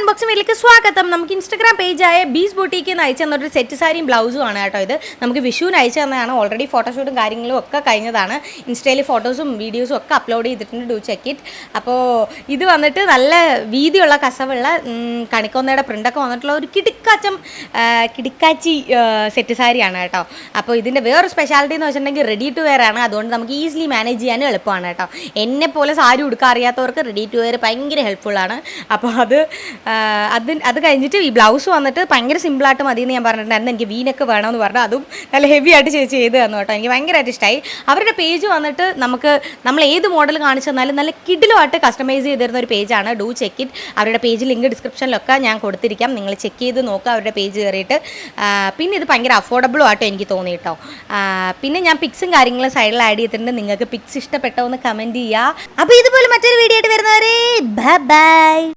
Unboxing വീട്ടിലേക്ക് സ്വാഗതം. നമുക്ക് ഇൻസ്റ്റാഗ്രാം പേജായ ബീസ് ബൂട്ടിക്ക് അയച്ചു തന്നൊരു സെറ്റ് സാരിയും ബ്ലൗസും ആണ് കേട്ടോ. ഇത് നമുക്ക് വിഷുവിന് അയച്ചു തന്നതാണ്. ഓൾറെഡി ഫോട്ടോഷൂട്ടും കാര്യങ്ങളും ഒക്കെ കഴിഞ്ഞതാണ്. ഇൻസ്റ്റയിൽ ഫോട്ടോസും വീഡിയോസും ഒക്കെ അപ്ലോഡ് ചെയ്തിട്ടുണ്ട്. Do check it. അപ്പോൾ ഇത് വന്നിട്ട് നല്ല വീതിയുള്ള കസവുള്ള കണിക്കൊന്നയുടെ പ്രിൻ്റൊക്കെ വന്നിട്ടുള്ള ഒരു കിടിക്കാച്ചി സെറ്റ് സാരിയാണ് കേട്ടോ. അപ്പോൾ ഇതിൻ്റെ വേറൊരു സ്പെഷ്യാലിറ്റി എന്ന് വെച്ചിട്ടുണ്ടെങ്കിൽ റെഡി ടു വെയർ ആണ്. അതുകൊണ്ട് നമുക്ക് ഈസിലി മാനേജ് ചെയ്യാനും എളുപ്പമാണ് കേട്ടോ. എന്നെപ്പോലെ സാരി ഉടുക്കാൻ അറിയാത്തവർക്ക് റെഡി ടു വെയർ ഭയങ്കര ഹെൽപ്ഫുള്ളാണ്. അപ്പോൾ അത് കഴിഞ്ഞിട്ട് ഈ ബ്ലൗസ് വന്നിട്ട് ഭയങ്കര സിമ്പിളായിട്ട് മതി എന്ന് ഞാൻ പറഞ്ഞിട്ടുണ്ടായിരുന്നു. എനിക്ക് വീനൊക്കെ വേണമെന്ന് പറഞ്ഞു. അതും നല്ല ഹെവി ആയിട്ട് ചേച്ചി ചെയ്ത് തന്നു കേട്ടോ. എനിക്ക് ഭയങ്കരമായിട്ട് ഇഷ്ടമായി. അവരുടെ പേജ് വന്നിട്ട് നമ്മൾ ഏത് മോഡൽ കാണിച്ചു തന്നാലും നല്ല കിഡിലുമായിട്ട് കസ്റ്റമൈസ് ചെയ്തിരുന്ന ഒരു പേജാണ്. Do check it. അവരുടെ പേജ് ലിങ്ക് ഡിസ്ക്രിപ്ഷനിലൊക്കെ ഞാൻ കൊടുത്തിരിക്കാം. നിങ്ങൾ ചെക്ക് ചെയ്ത് നോക്കുക അവരുടെ പേജ് കയറിയിട്ട്. പിന്നെ ഇത് ഭയങ്കര അഫോർഡബിളും ആയിട്ട് എനിക്ക് തോന്നി കേട്ടോ. പിന്നെ ഞാൻ പിക്സും കാര്യങ്ങളും സൈഡിൽ ആഡ് ചെയ്തിട്ടുണ്ട്. നിങ്ങൾക്ക് പിക്സ് ഇഷ്ടപ്പെട്ടോ എന്ന് കമൻറ്റ് ചെയ്യുക. അപ്പോൾ ഇതുപോലെ മറ്റൊരു വീഡിയോ ആയിട്ട് വരുന്നവരെ ബൈ ബൈ.